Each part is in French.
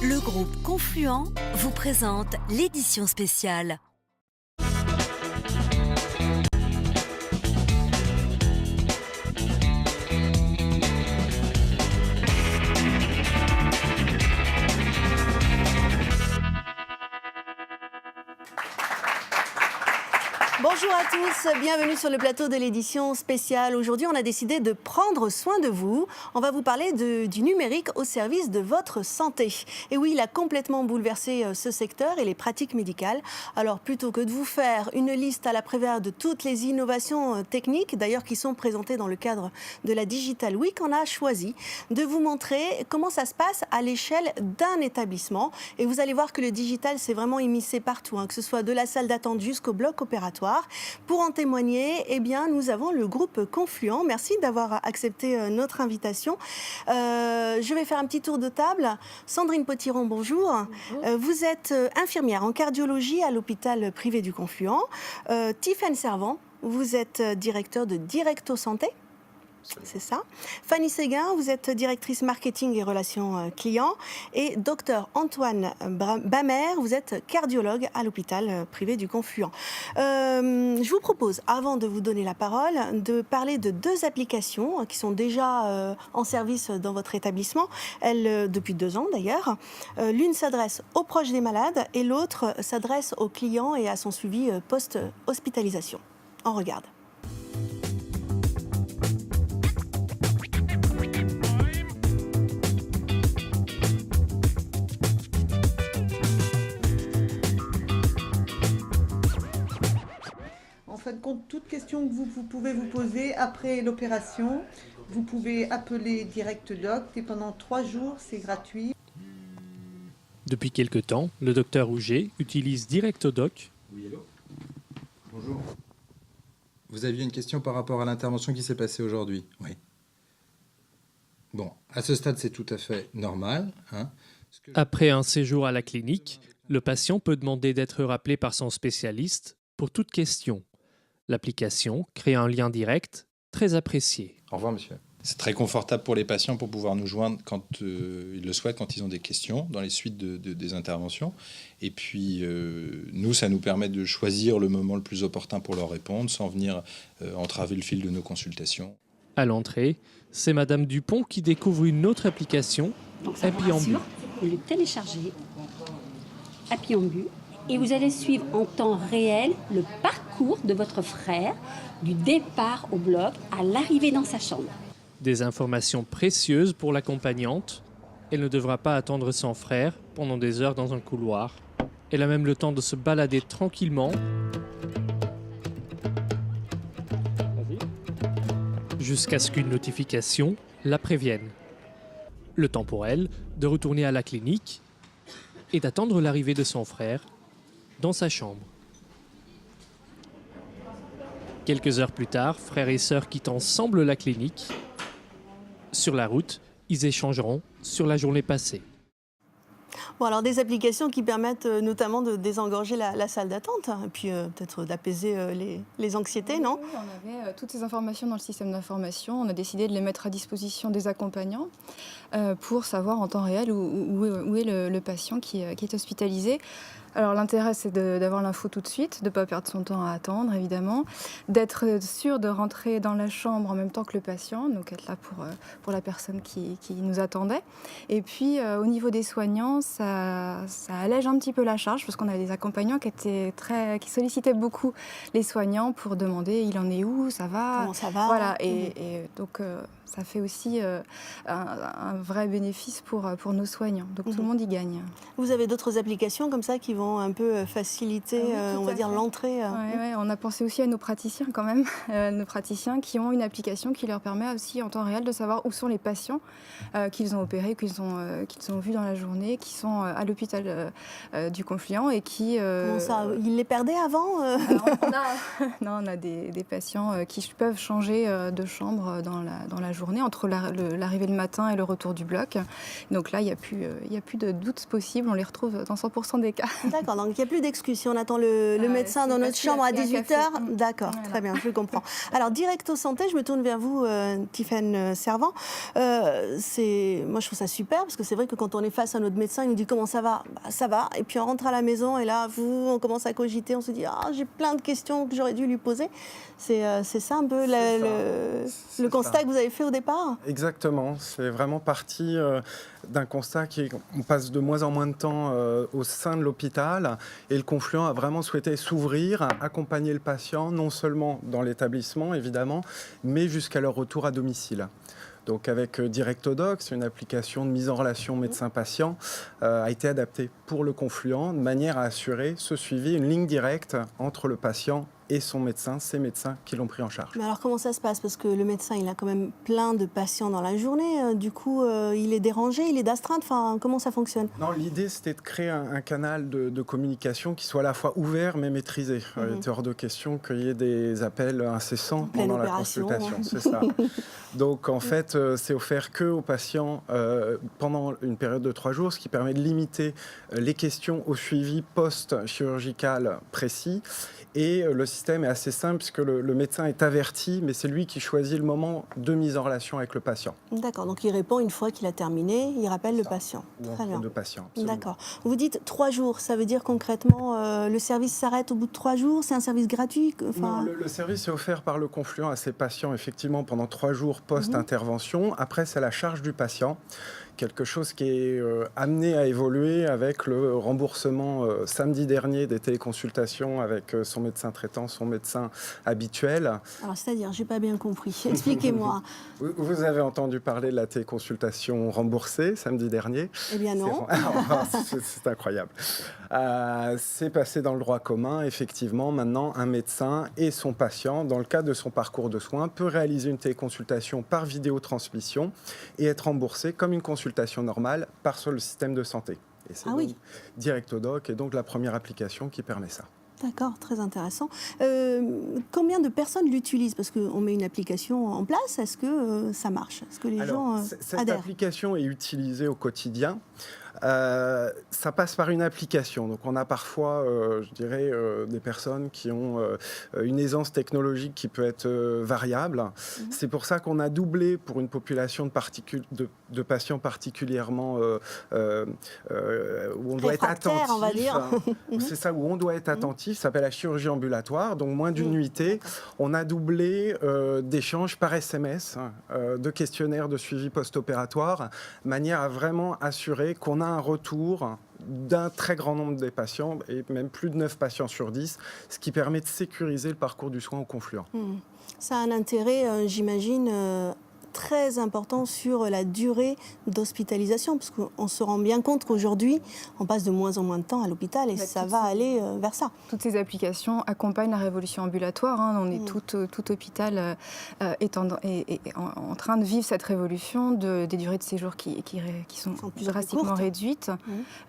Le groupe Confluent vous présente l'édition spéciale. Bonjour à tous, bienvenue sur le plateau de l'édition spéciale. Aujourd'hui, on a décidé de prendre soin de vous. On va vous parler du numérique au service de votre santé. Et oui, il a complètement bouleversé ce secteur et les pratiques médicales. Alors, plutôt que de vous faire une liste à la Prévert de toutes les innovations techniques, d'ailleurs qui sont présentées dans le cadre de la Digital Week, on a choisi de vous montrer comment ça se passe à l'échelle d'un établissement. Et vous allez voir que le digital s'est vraiment immiscé partout, que ce soit de la salle d'attente jusqu'au bloc opératoire. Pour en témoigner, nous avons le groupe Confluent. Merci d'avoir accepté notre invitation. Je vais faire un petit tour de table. Sandrine Potiron, bonjour. Vous êtes infirmière en cardiologie à l'hôpital privé du Confluent. Tiffaine Servant, vous êtes directeur de Directo Santé. C'est ça. Fanny Séguin, vous êtes directrice marketing et relations clients. Et docteur Antoine Bamer, vous êtes cardiologue à l'hôpital privé du Confluent. Je vous propose, avant de vous donner la parole, de parler de deux applications qui sont déjà en service dans votre établissement, elles depuis 2 ans d'ailleurs. L'une s'adresse aux proches des malades et l'autre s'adresse aux clients et à son suivi post-hospitalisation. On regarde. En fin de compte, toute question que vous pouvez vous poser après l'opération, vous pouvez appeler Direct Doc et pendant 3 jours, c'est gratuit. Depuis quelque temps, le docteur Rouget utilise DirectoDoc. Oui, allô ? Bonjour. Vous aviez une question par rapport à l'intervention qui s'est passée aujourd'hui ? Oui. Bon, à ce stade, c'est tout à fait normal. Après un séjour à la clinique, le patient peut demander d'être rappelé par son spécialiste pour toute question. L'application crée un lien direct, très apprécié. Au revoir, monsieur. C'est très confortable pour les patients pour pouvoir nous joindre quand ils le souhaitent, quand ils ont des questions dans les suites des interventions. Et puis, nous, ça nous permet de choisir le moment le plus opportun pour leur répondre sans venir entraver le fil de nos consultations. À l'entrée, c'est Madame Dupont qui découvre une autre application, Appiambu. Vous le téléchargez, Appiambu, et vous allez suivre en temps réel le parcours de votre frère du départ au bloc à l'arrivée dans sa chambre. Des informations précieuses pour l'accompagnante. Elle ne devra pas attendre son frère pendant des heures dans un couloir. Elle a même le temps de se balader tranquillement jusqu'à ce qu'une notification la prévienne. Le temps pour elle de retourner à la clinique et d'attendre l'arrivée de son frère dans sa chambre. Quelques heures plus tard, frères et sœurs quittent ensemble la clinique. Sur la route, ils échangeront sur la journée passée. Bon, alors des applications qui permettent notamment de désengorger la salle d'attente et puis peut-être d'apaiser les anxiétés, non ? Oui, on avait toutes ces informations dans le système d'information. On a décidé de les mettre à disposition des accompagnants pour savoir en temps réel où est le patient qui est hospitalisé. Alors l'intérêt, c'est d'avoir l'info tout de suite, de ne pas perdre son temps à attendre, évidemment, d'être sûr de rentrer dans la chambre en même temps que le patient, donc être là pour la personne qui nous attendait. Et puis, au niveau des soignants, ça allège un petit peu la charge, parce qu'on avait des accompagnants qui sollicitaient beaucoup les soignants pour demander « il en est où ? Ça va ?» Comment ça va ? Voilà, et donc ça fait aussi un vrai bénéfice pour nos soignants. Donc tout le monde y gagne. Vous avez d'autres applications comme ça qui vont un peu faciliter, on va dire, l'entrée. Ouais, on a pensé aussi à nos praticiens quand même, nos praticiens qui ont une application qui leur permet aussi en temps réel de savoir où sont les patients qu'ils ont opérés, qu'ils ont vus dans la journée, qui sont à l'hôpital du Confluent et qui... Comment ça ? Ils les perdaient avant on a des patients qui peuvent changer de chambre dans la journée. journée, entre l'arrivée le matin et le retour du bloc. Donc là, il n'y a plus de doute possible, on les retrouve dans 100% des cas. D'accord, donc il n'y a plus d'excuse. Si on attend le médecin dans notre chambre à 18h, d'accord, voilà. Très bien, je comprends. Alors, Directo Santé, je me tourne vers vous, Tiffaine Servant. Moi, je trouve ça super, parce que c'est vrai que quand on est face à notre médecin, il nous dit comment ça va, ça va. Et puis on rentre à la maison et là, on commence à cogiter, on se dit j'ai plein de questions que j'aurais dû lui poser. C'est ça un peu le constat que vous avez fait au départ? Exactement, c'est vraiment parti d'un constat qu'on passe de moins en moins de temps au sein de l'hôpital, et le Confluent a vraiment souhaité s'ouvrir, accompagner le patient, non seulement dans l'établissement évidemment, mais jusqu'à leur retour à domicile. Donc avec Directodoc, c'est une application de mise en relation médecin-patient, a été adaptée pour le Confluent de manière à assurer ce suivi, une ligne directe entre le patient et son médecin, ces médecins qui l'ont pris en charge. Mais alors comment ça se passe? Parce que le médecin, il a quand même plein de patients dans la journée. Du coup, il est dérangé, il est d'astreinte. Enfin, comment ça fonctionne? Non, l'idée, c'était de créer un canal de communication qui soit à la fois ouvert mais maîtrisé. Il était hors de question qu'il y ait des appels incessants pendant la consultation. C'est ça. Donc, en fait, c'est offert qu'aux patients pendant une période de 3 jours, ce qui permet de limiter les questions au suivi post-chirurgical précis. Et le système est assez simple puisque le médecin est averti, mais c'est lui qui choisit le moment de mise en relation avec le patient. D'accord, donc il répond une fois qu'il a terminé, il rappelle le patient. Très bien. De patient, d'accord. Vous dites 3 jours, ça veut dire concrètement le service s'arrête au bout de 3 jours? C'est un service gratuit? Non, le service est offert par le Confluent à ses patients effectivement pendant 3 jours post-intervention. Après, c'est à la charge du patient. Quelque chose qui est amené à évoluer avec le remboursement samedi dernier des téléconsultations avec son médecin traitant, son médecin habituel. Alors, c'est-à-dire, je n'ai pas bien compris. Expliquez-moi. Vous avez entendu parler de la téléconsultation remboursée samedi dernier? Eh bien non. C'est incroyable. C'est passé dans le droit commun. Effectivement, maintenant, un médecin et son patient, dans le cadre de son parcours de soins, peut réaliser une téléconsultation par vidéotransmission et être remboursé comme une consultation normale par le système de santé. Et c'est donc Directodoc et donc la première application qui permet ça. D'accord, très intéressant. Combien de personnes l'utilisent? Parce qu'on met une application en place, est-ce que ça marche? Est-ce que les gens adhèrent? Cette application est utilisée au quotidien. Ça passe par une application. Donc on a parfois, je dirais, des personnes qui ont une aisance technologique qui peut être variable. C'est pour ça qu'on a doublé pour une population de patients particulièrement où on doit être attentif. On va dire. C'est ça, où on doit être attentif. Ça s'appelle la chirurgie ambulatoire. Donc moins d'une nuitée. On a doublé d'échanges par SMS, de questionnaires de suivi post-opératoire, de manière à vraiment assurer qu'on a un retour d'un très grand nombre des patients, et même plus de 9 patients sur 10, ce qui permet de sécuriser le parcours du soin au Confluent. Ça a un intérêt, j'imagine, très important sur la durée d'hospitalisation, parce qu'on se rend bien compte qu'aujourd'hui, on passe de moins en moins de temps à l'hôpital et ça va aller vers ça. Toutes ces applications accompagnent la révolution ambulatoire. On est tout hôpital est en train de vivre cette révolution des durées de séjour qui sont drastiquement réduites.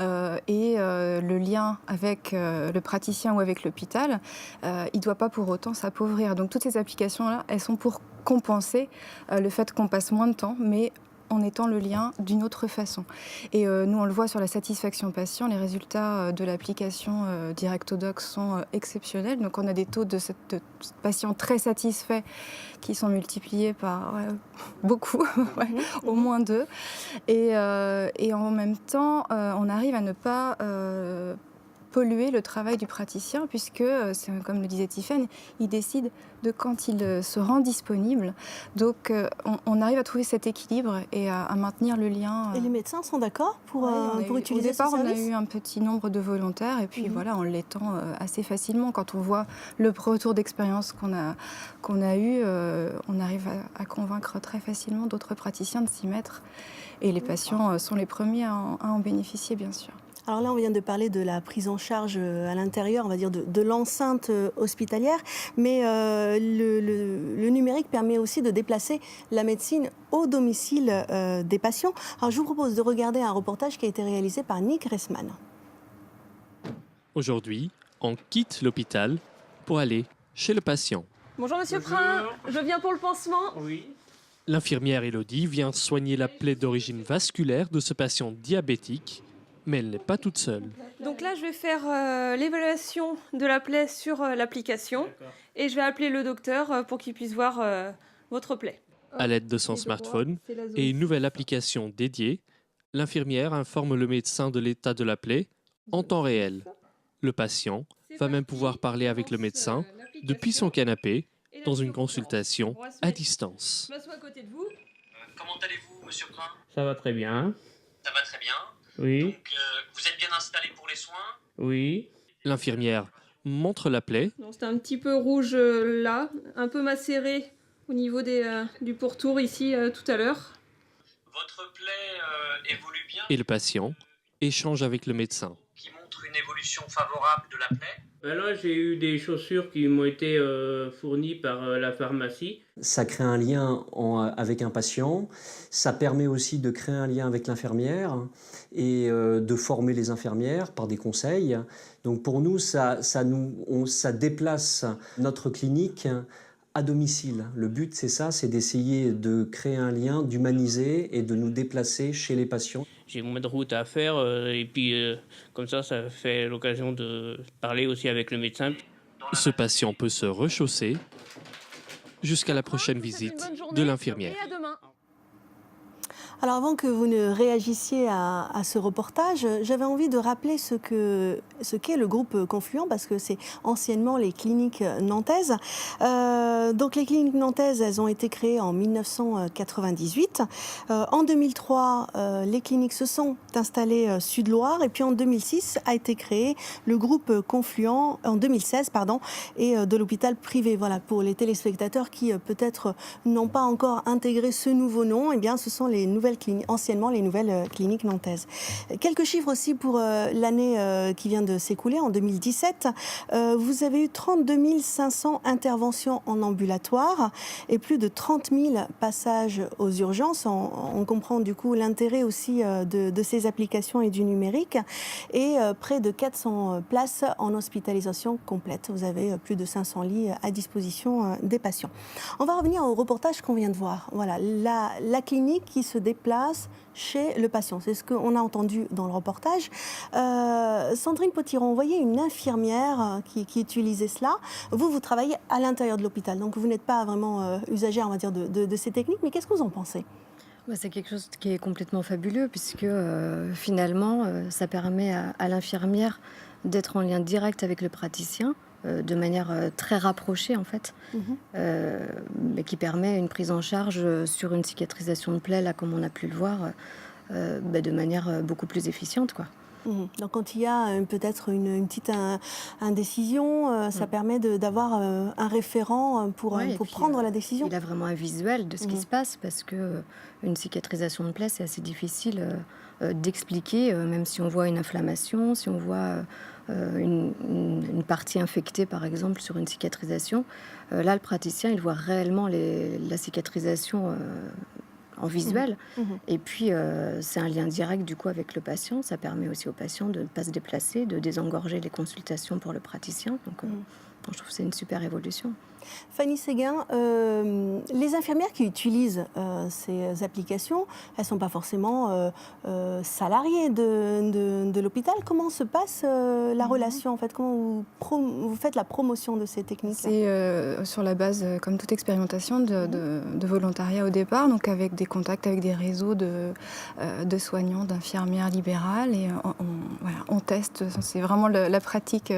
Et le lien avec le praticien ou avec l'hôpital, il ne doit pas pour autant s'appauvrir. Donc toutes ces applications-là, elles sont pour compenser le fait qu'on passe moins de temps, mais en étant le lien d'une autre façon. Et nous, on le voit sur la satisfaction patient, les résultats de l'application Directodoc sont exceptionnels. Donc on a des taux de patients très satisfaits qui sont multipliés par beaucoup, au moins 2. Et en même temps, on arrive à ne pas polluer le travail du praticien, puisque, comme le disait Tiffaine, il décide de quand il se rend disponible. Donc on arrive à trouver cet équilibre et à maintenir le lien. Et les médecins sont d'accord pour utiliser ce service? Au départ, on a eu un petit nombre de volontaires et puis voilà, on l'étend assez facilement. Quand on voit le retour d'expérience qu'on a eu, on arrive à convaincre très facilement d'autres praticiens de s'y mettre. Et les patients sont les premiers à en bénéficier, bien sûr. Alors là, on vient de parler de la prise en charge à l'intérieur, on va dire, de l'enceinte hospitalière, mais le numérique permet aussi de déplacer la médecine au domicile des patients. Alors je vous propose de regarder un reportage qui a été réalisé par Nick Ressman. Aujourd'hui, on quitte l'hôpital pour aller chez le patient. Bonjour Monsieur Prin, je viens pour le pansement. Oui. L'infirmière Elodie vient soigner la plaie d'origine vasculaire de ce patient diabétique, mais elle n'est pas toute seule. Donc là, je vais faire l'évaluation de la plaie sur l'application et je vais appeler le docteur pour qu'il puisse voir votre plaie. À l'aide de son smartphone et une nouvelle application dédiée, l'infirmière informe le médecin de l'état de la plaie en temps réel. Le patient va même pouvoir parler avec le médecin depuis son canapé dans une consultation à distance. Je m'assois à côté de vous. Comment allez-vous, monsieur Prin? Ça va très bien. Ça va très bien. Oui. Donc, vous êtes bien installé pour les soins? Oui. L'infirmière montre la plaie. C'était un petit peu rouge là, un peu macéré au niveau du pourtour ici tout à l'heure. Votre plaie évolue bien? Et le patient échange avec le médecin. Qui montre une évolution favorable de la plaie? Là, j'ai eu des chaussures qui m'ont été fournies par la pharmacie. Ça crée un lien avec un patient, ça permet aussi de créer un lien avec l'infirmière et de former les infirmières par des conseils. Donc pour nous, ça déplace notre clinique à domicile. Le but, c'est ça, c'est d'essayer de créer un lien, d'humaniser et de nous déplacer chez les patients. J'ai moins de route à faire et puis comme ça fait l'occasion de parler aussi avec le médecin. Ce patient peut se rechausser jusqu'à la prochaine visite de l'infirmière. Et à demain. Alors avant que vous ne réagissiez à ce reportage, j'avais envie de rappeler ce qu'est le groupe Confluent, parce que c'est anciennement les cliniques nantaises. Donc les cliniques nantaises, elles ont été créées en 1998. En 2003, les cliniques se sont installées Sud-Loire, et puis en 2006 a été créé le groupe Confluent, en 2016 pardon, et de l'hôpital privé. Voilà, pour les téléspectateurs qui peut-être n'ont pas encore intégré ce nouveau nom, eh bien ce sont les nouvelles cliniques, anciennement les nouvelles cliniques nantaises. Quelques chiffres aussi pour l'année qui vient de s'écouler, en 2017. Vous avez eu 32 500 interventions en ambulatoire et plus de 30 000 passages aux urgences. On comprend du coup l'intérêt aussi de ces applications et du numérique. Et près de 400 places en hospitalisation complète. Vous avez plus de 500 lits à disposition des patients. On va revenir au reportage qu'on vient de voir. Voilà, la clinique qui se déplace chez le patient. C'est ce qu'on a entendu dans le reportage. Sandrine Potiron, on voyait une infirmière qui utilisait cela. Vous travaillez à l'intérieur de l'hôpital, donc vous n'êtes pas vraiment usagère, on va dire, de ces techniques. Mais qu'est-ce que vous en pensez ? C'est quelque chose qui est complètement fabuleux, puisque finalement, ça permet à l'infirmière d'être en lien direct avec le praticien, de manière très rapprochée en fait, mais qui permet une prise en charge sur une cicatrisation de plaie, là comme on a pu le voir, de manière beaucoup plus efficiente, quoi. Donc quand il y a peut-être une petite indécision, ça permet d'avoir un référent pour prendre la décision. Il a vraiment un visuel de ce qui se passe, parce que une cicatrisation de plaie, c'est assez difficile d'expliquer, même si on voit une inflammation, si on voit une partie infectée par exemple sur une cicatrisation. Là, le praticien, il voit réellement la cicatrisation en visuel. Et puis, c'est un lien direct du coup avec le patient. Ça permet aussi au patient de ne pas se déplacer, de désengorger les consultations pour le praticien. Donc, je trouve que c'est une super évolution. Fanny Séguin, les infirmières qui utilisent ces applications, elles ne sont pas forcément salariées de l'hôpital. Comment se passe la relation en fait? Comment vous faites la promotion de ces techniques? C'est sur la base, comme toute expérimentation, de volontariat au départ, donc avec des contacts avec des réseaux de soignants, d'infirmières libérales, et on teste. C'est vraiment la pratique